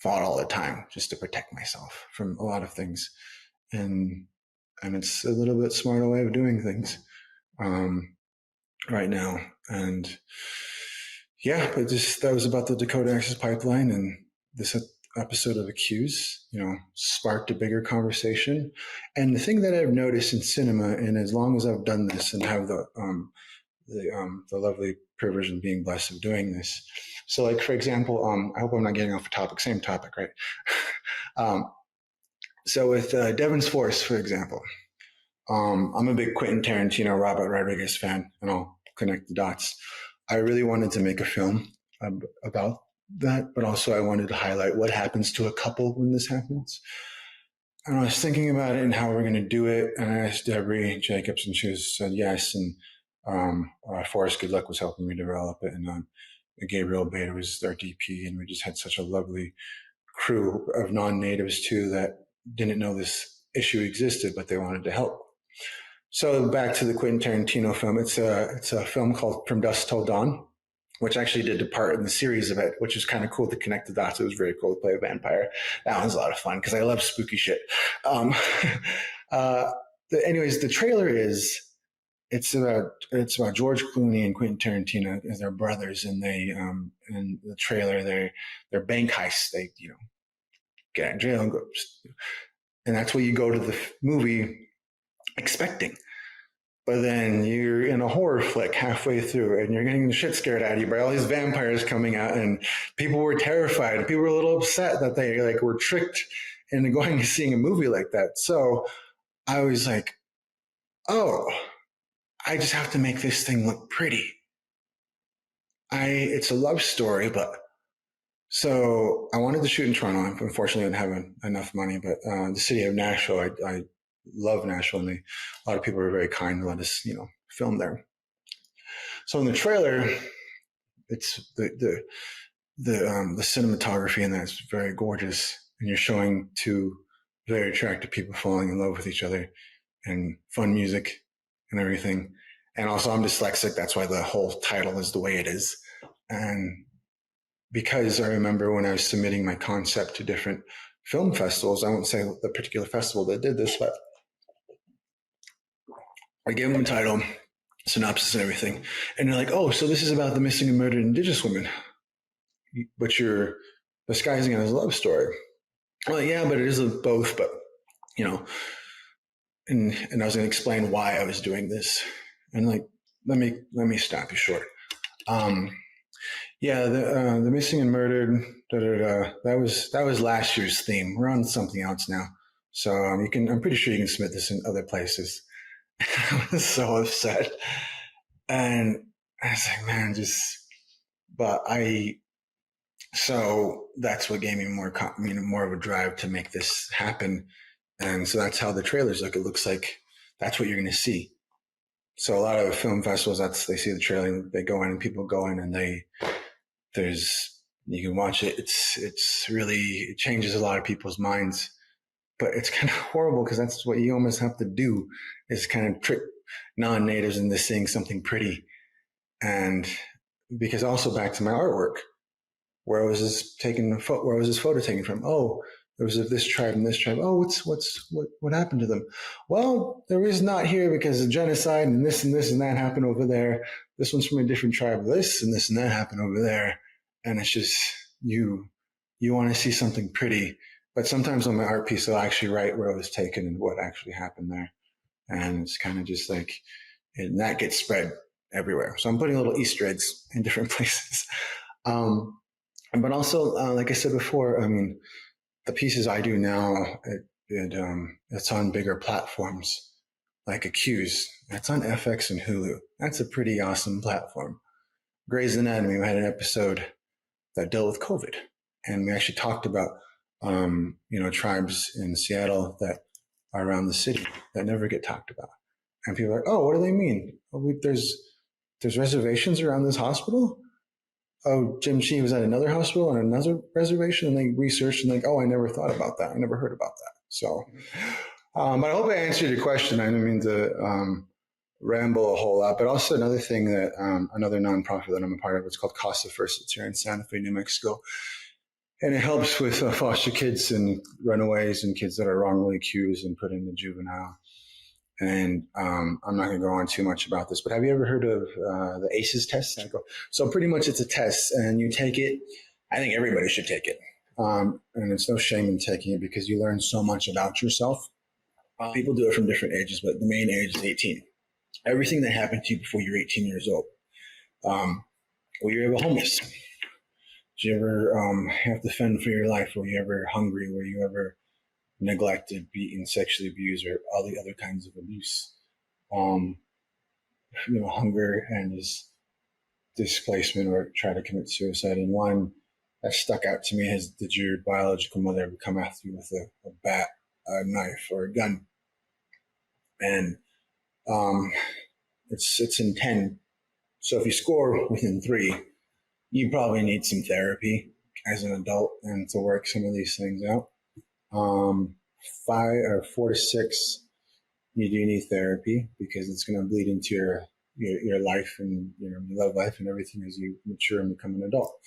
fought all the time just to protect myself from a lot of things. And it's a little bit smarter way of doing things right now. And yeah, but that was about the Dakota Access Pipeline, and this episode of Accused, sparked a bigger conversation. And the thing that I've noticed in cinema, and as long as I've done this and have the lovely privilege of being blessed of doing this. So, like, for example, I hope I'm not getting off the topic, same topic, right? So with Devon's Forrest, for example, I'm a big Quentin Tarantino, Robert Rodriguez fan, and I'll connect the dots. I really wanted to make a film about that, but also I wanted to highlight what happens to a couple when this happens. And I was thinking about it and how we're going to do it. And I asked Debbie Jacobs, and she said yes. And Forrest Good Luck was helping me develop it. And Gabriel Beta was our DP. And we just had such a lovely crew of non-natives too that didn't know this issue existed, but they wanted to help. So back to the Quentin Tarantino film. It's a film called From Dusk Till Dawn, which actually did a part in the series of it, which is kind of cool to connect the dots. It was very cool to play a vampire. That one's a lot of fun because I love spooky shit. Anyways, the trailer it's about George Clooney and Quentin Tarantino as their brothers, and they in the trailer their bank heist. They get out of jail and go, and that's what you go to the movie expecting. But then you're in a horror flick halfway through and you're getting the shit scared out of you by all these vampires coming out, and people were terrified and people were a little upset that they were tricked into going and seeing a movie like that. So I was like, oh, I just have to make this thing look pretty. It's a love story, but so I wanted to shoot in Toronto. Unfortunately, I didn't have enough money, but the city of Nashville, I love Nashville, and a lot of people were very kind to let us, film there. So in the trailer, it's the cinematography, and that's very gorgeous, and you're showing two very attractive people falling in love with each other, and fun music and everything. And also, I'm dyslexic. That's why the whole title is the way it is. And because I remember when I was submitting my concept to different film festivals, I won't say the particular festival that did this, but I gave them a title, synopsis and everything. And they're like, oh, so this is about the missing and murdered Indigenous women, but you're disguising it as a love story. Well, yeah, but it is both, but, and I was going to explain why I was doing this. And let me stop you short. Yeah, the missing and murdered, that was last year's theme. We're on something else now. So I'm pretty sure you can submit this in other places. I was so upset. And I was like, man, so that's what gave me more of a drive to make this happen. And so that's how the trailers look. It looks like that's what you're going to see. So a lot of film festivals, they see the trailer, they go in and people go in and you can watch it. It's really, it changes a lot of people's minds. But it's kind of horrible because that's what you almost have to do, is kind of trick non-natives into seeing something pretty. And because also back to my artwork, where was this photo taken from? Oh, there was this tribe and this tribe. Oh, what happened to them? Well, there is not here because of genocide and this and that happened over there. This one's from a different tribe. This and that happened over there. And it's just, you want to see something pretty. But sometimes on my art piece, I'll actually write where it was taken and what actually happened there. And it's kind of just and that gets spread everywhere. So I'm putting little Easter eggs in different places. But also, like I said before, I mean, the pieces I do now, it's on bigger platforms like Accused. That's on FX and Hulu. That's a pretty awesome platform. Grey's Anatomy, we had an episode that dealt with COVID. And we actually talked about, tribes in Seattle that are around the city that never get talked about. And people are like, oh, what do they mean? Oh, there's reservations around this hospital? Oh, Jim Shee was at another hospital on another reservation, and they researched and like, oh, I never thought about that. I never heard about that. So, but I hope I answered your question. I didn't mean to ramble a whole lot, but also another thing that another nonprofit that I'm a part of, it's called Casa First. It's here in Santa Fe, New Mexico. And it helps with foster kids and runaways and kids that are wrongly accused and put into juvenile. And I'm not going to go on too much about this, but have you ever heard of the ACEs test? So pretty much it's a test, and you take it. I think everybody should take it. And it's no shame in taking it because you learn so much about yourself. People do it from different ages, but the main age is 18. Everything that happened to you before you're 18 years old. Were you ever homeless? Did you ever have to fend for your life? Were you ever hungry? Were you ever neglected, beaten, sexually abused, or all the other kinds of abuse? Hunger and displacement, or try to commit suicide. And one that stuck out to me is, did your biological mother ever come after you with a bat, a knife, or a gun? And it's in 10. So if you score within 3, you probably need some therapy as an adult and to work some of these things out. 4 to 6, you do need therapy because it's going to bleed into your life and your love life and everything as you mature and become an adult.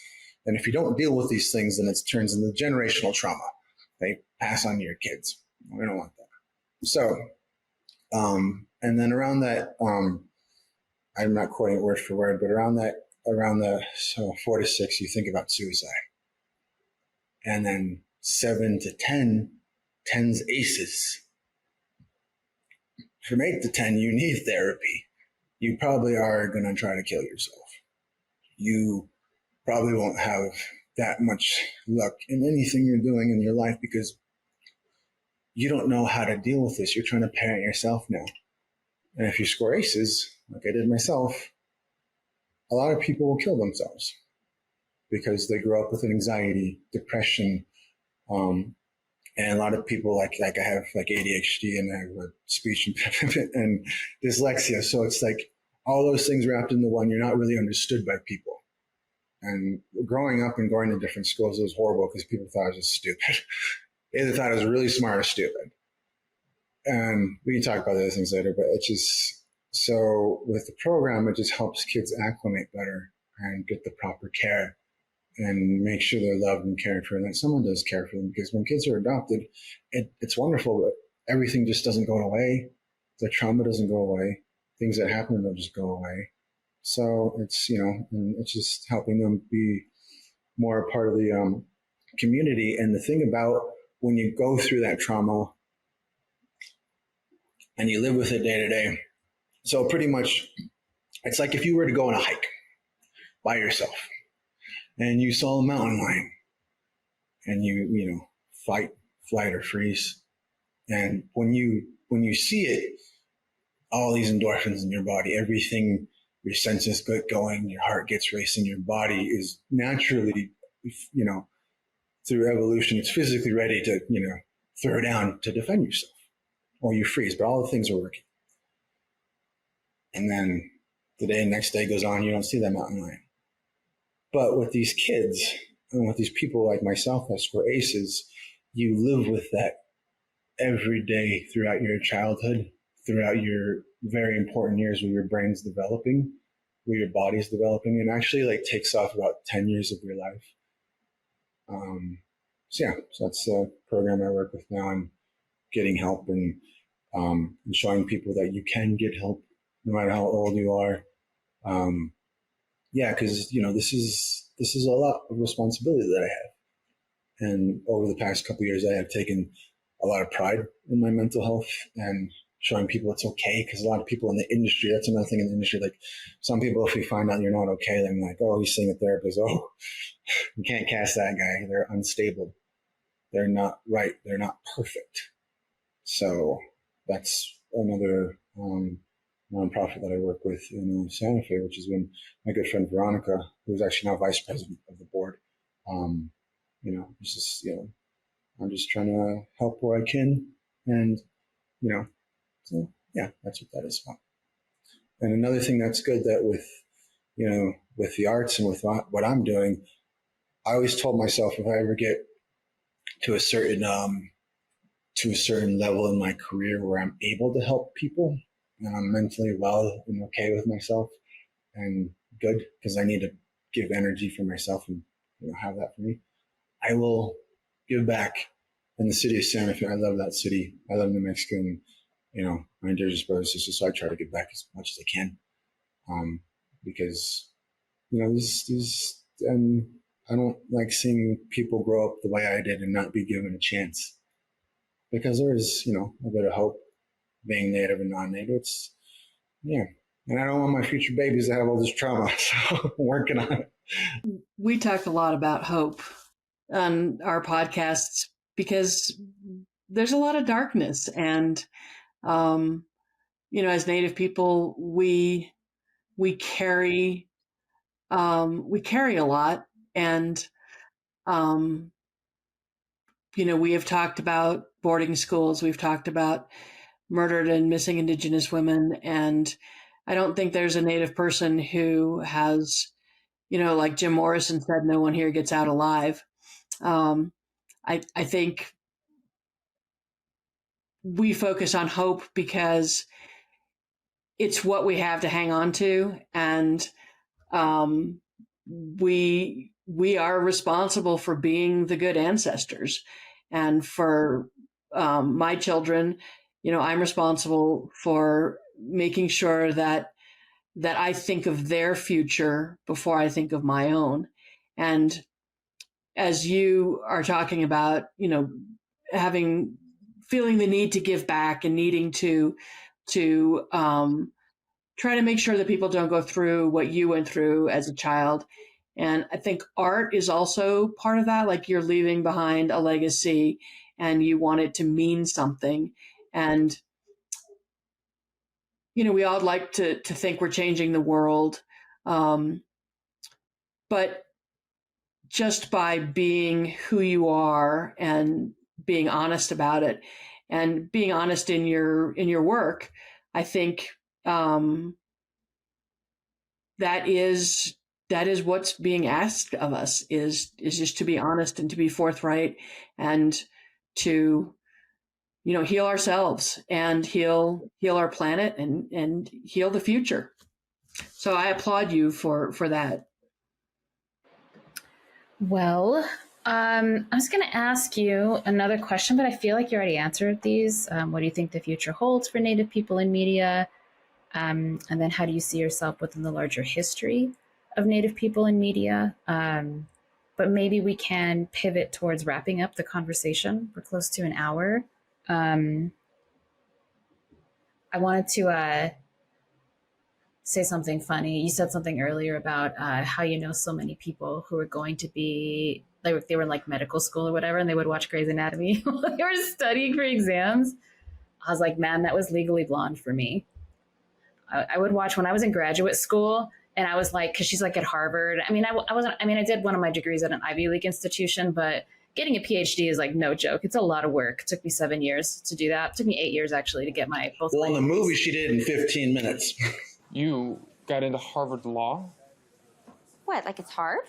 And if you don't deal with these things, then it turns into generational trauma. They pass on to your kids. We don't want that. So, and then around that, I'm not quoting it word for word, but around the 4 to 6, you think about suicide. And then 7 to 10, 10's ACEs. From 8 to 10, you need therapy. You probably are going to try to kill yourself. You probably won't have that much luck in anything you're doing in your life because you don't know how to deal with this. You're trying to parent yourself now. And if you score ACEs, like I did myself, a lot of people will kill themselves because they grow up with anxiety, depression, and a lot of people like I have like ADHD and I have a speech impediment and dyslexia. So it's like all those things wrapped into one. You're not really understood by people. And growing up and going to different schools, it was horrible because people thought I was just stupid. They either thought I was really smart or stupid. And we can talk about those things later, but it's just, so with the program, it just helps kids acclimate better and get the proper care and make sure they're loved and cared for and that someone does care for them. Because when kids are adopted, it's wonderful, but everything just doesn't go away. The trauma doesn't go away. Things that happen don't just go away. So it's, and it's just helping them be more a part of the community. And the thing about when you go through that trauma and you live with it day to day, so pretty much it's like if you were to go on a hike by yourself and you saw a mountain lion and you fight, flight, or freeze. And when you see it, all these endorphins in your body, everything, your senses get going, your heart gets racing, your body is naturally, through evolution, it's physically ready to, throw down to defend yourself, or you freeze, but all the things are working. And then the next day goes on, you don't see that mountain lion. But with these kids and with these people like myself that score ACEs, you live with that every day throughout your childhood, throughout your very important years where your brain's developing, where your body's developing, and actually takes off about 10 years of your life. So that's a program I work with now. I'm getting help and showing people that you can get help no matter how old you are. Because this is a lot of responsibility that I have. And over the past couple of years, I have taken a lot of pride in my mental health and showing people it's okay, because a lot of people in the industry, that's another thing in the industry, like some people, if you find out you're not okay, then like, oh, he's seeing a therapist, oh, you can't cast that guy, they're unstable, they're not right, they're not perfect. So that's another nonprofit that I work with in Santa Fe, which has been my good friend Veronica, who's actually now vice president of the board. It's just, I'm just trying to help where I can, and so yeah, that's what that is about. And another thing that's good, that with the arts and with what I'm doing, I always told myself, if I ever get to a certain level in my career where I'm able to help people and I'm mentally well and okay with myself and good, because I need to give energy for myself and have that for me, I will give back. In the city of Santa Fe, I love that city. I love New Mexico, and my indigenous brothers and sisters. So I try to give back as much as I can, because these I don't like seeing people grow up the way I did and not be given a chance, because there is a bit of hope being Native and non-Native. And I don't want my future babies to have all this trauma, so I'm working on it. We talk a lot about hope on our podcasts because there's a lot of darkness, and as Native people, we carry a lot, and we have talked about boarding schools, we've talked about murdered and missing Indigenous women, and I don't think there's a Native person who has, like Jim Morrison said, no one here gets out alive. I think we focus on hope because it's what we have to hang on to, and we are responsible for being the good ancestors. And for my children, I'm responsible for making sure that I think of their future before I think of my own. And as you are talking about, feeling the need to give back and needing to try to make sure that people don't go through what you went through as a child. And I think art is also part of that. Like, you're leaving behind a legacy and you want it to mean something. And, we all like to think we're changing the world. But just by being who you are and being honest about it and being honest in your work, I think that is what's being asked of us, is just to be honest and to be forthright and to heal ourselves and heal our planet and heal the future. So I applaud you for that. Well, I was going to ask you another question, but I feel like you already answered these. What do you think the future holds for Native people in media? And then how do you see yourself within the larger history of Native people in media? But maybe we can pivot towards wrapping up the conversation. We're close to an hour. I wanted to say something funny. You said something earlier about how so many people who are going to be, they were in like medical school or whatever, and they would watch Grey's Anatomy while they were studying for exams. I was like, man, that was Legally Blonde for me. I would watch when I was in graduate school, and I was like, because she's like at Harvard. I mean, I did one of my degrees at an Ivy League institution, but getting a PhD is like no joke. It's a lot of work. It took me 7 years to do that. It took me 8 years actually to get my both. Well, in the movie, she did it in 15 minutes. You got into Harvard Law? What, like it's hard?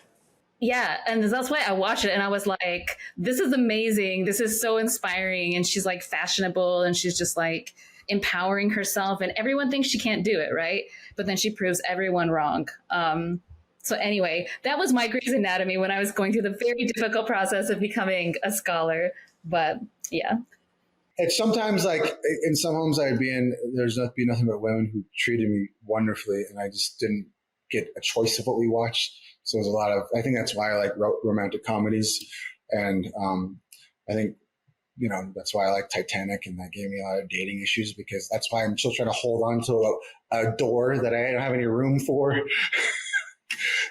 Yeah, and that's why I watched it, and I was like, this is amazing. This is so inspiring. And she's like fashionable, and she's just like empowering herself, and everyone thinks she can't do it, right? But then she proves everyone wrong. So anyway, that was my Grey's Anatomy when I was going through the very difficult process of becoming a scholar. But yeah. It's sometimes like in some homes I'd be in, there's nothing but women who treated me wonderfully, and I just didn't get a choice of what we watched. So there's a lot of, I think that's why I like romantic comedies. And I think that's why I like Titanic, and that gave me a lot of dating issues, because that's why I'm still trying to hold on to a door that I don't have any room for.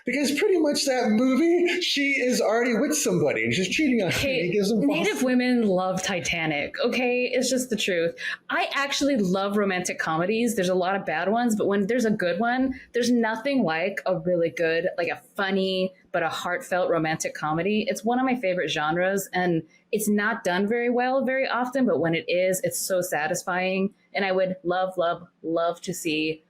Because pretty much that movie, she is already with somebody and she's cheating on him. He gives them Native women love Titanic, okay? It's just the truth. I actually love romantic comedies. There's a lot of bad ones, but when there's a good one, there's nothing like a really good, like a funny, but a heartfelt romantic comedy. It's one of my favorite genres, and it's not done very well very often, but when it is, it's so satisfying. And I would love, love, love to see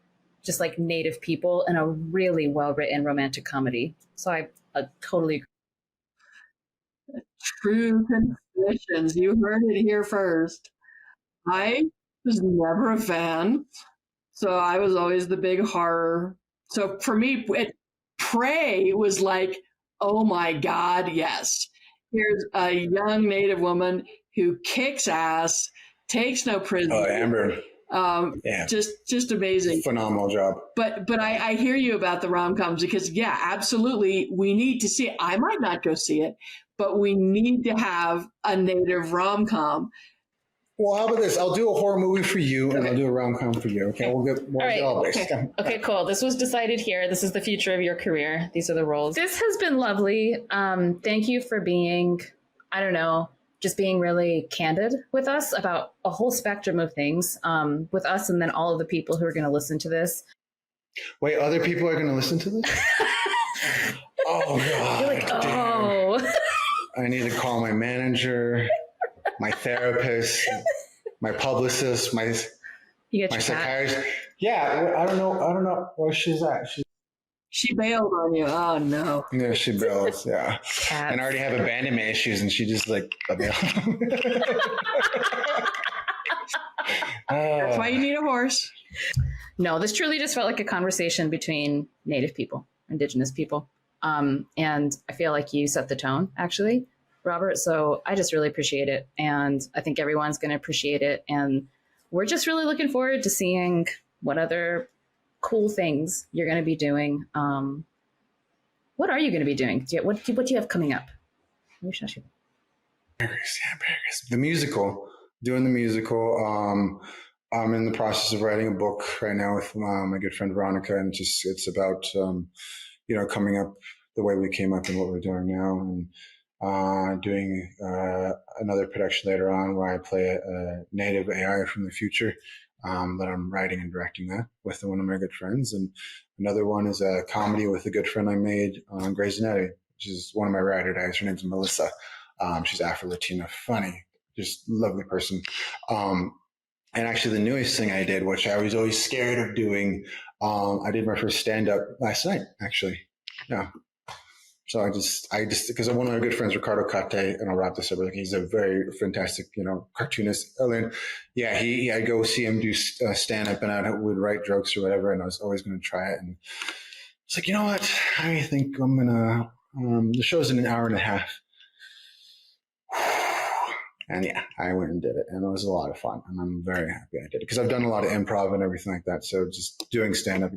just like Native people in a really well-written romantic comedy. So I totally agree. True confessions. You heard it here first. I was never a fan, so I was always the big horror. So for me, Prey was like, oh my God, yes. Here's a young Native woman who kicks ass, takes no prisoners. Oh, Amber. Just amazing. Phenomenal job. But I hear you about the rom-coms, because absolutely, we need to see it. I might not go see it, but we need to have a Native rom-com. Well, how about this? I'll do a horror movie for you, and I'll do a rom-com for you. Okay, we'll get all this. Okay, cool. This was decided here. This is the future of your career. These are the roles. This has been lovely. Thank you for being, just being really candid with us about a whole spectrum of things, with us and then all of the people who are going to listen to this. Wait, other people are going to listen to this? Oh, God. You're like, oh. I need to call my manager, my therapist, my publicist, my psychiatrist. Yeah, I don't know where she's at. She bailed on you. Oh, no. Yeah, she bails. Yeah. Cats. And I already have abandonment issues, and she just bailed. That's why you need a horse. No, this truly just felt like a conversation between Native people, Indigenous people. And I feel like you set the tone, actually, Robert. So I just really appreciate it. And I think everyone's going to appreciate it. And we're just really looking forward to seeing what other cool things you're going to be doing. What are you going to be doing? What do you have coming up? The musical, doing the musical. I'm in the process of writing a book right now with my good friend Veronica, and it's about coming up the way we came up and what we're doing now, and doing another production later on where I play a native AI from the future. That I'm writing and directing that with one of my good friends. And another one is a comedy with a good friend I made on Grey's Anatomy, which is one of my writer guys. Her name's Melissa. She's Afro-Latina, funny, just lovely person. And actually the newest thing I did, which I was always scared of doing, I did my first stand-up last night, actually. Yeah. So I just, because one of my good friends, Ricardo Cate, and I'll wrap this up, he's a very fantastic, cartoonist. And yeah, I'd go see him do stand up, and I would write jokes or whatever. And I was always going to try it. And it's like, you know what? I think I'm going to, the show's in an hour and a half. And yeah, I went and did it, and it was a lot of fun. And I'm very happy I did it, because I've done a lot of improv and everything like that. So just doing stand up,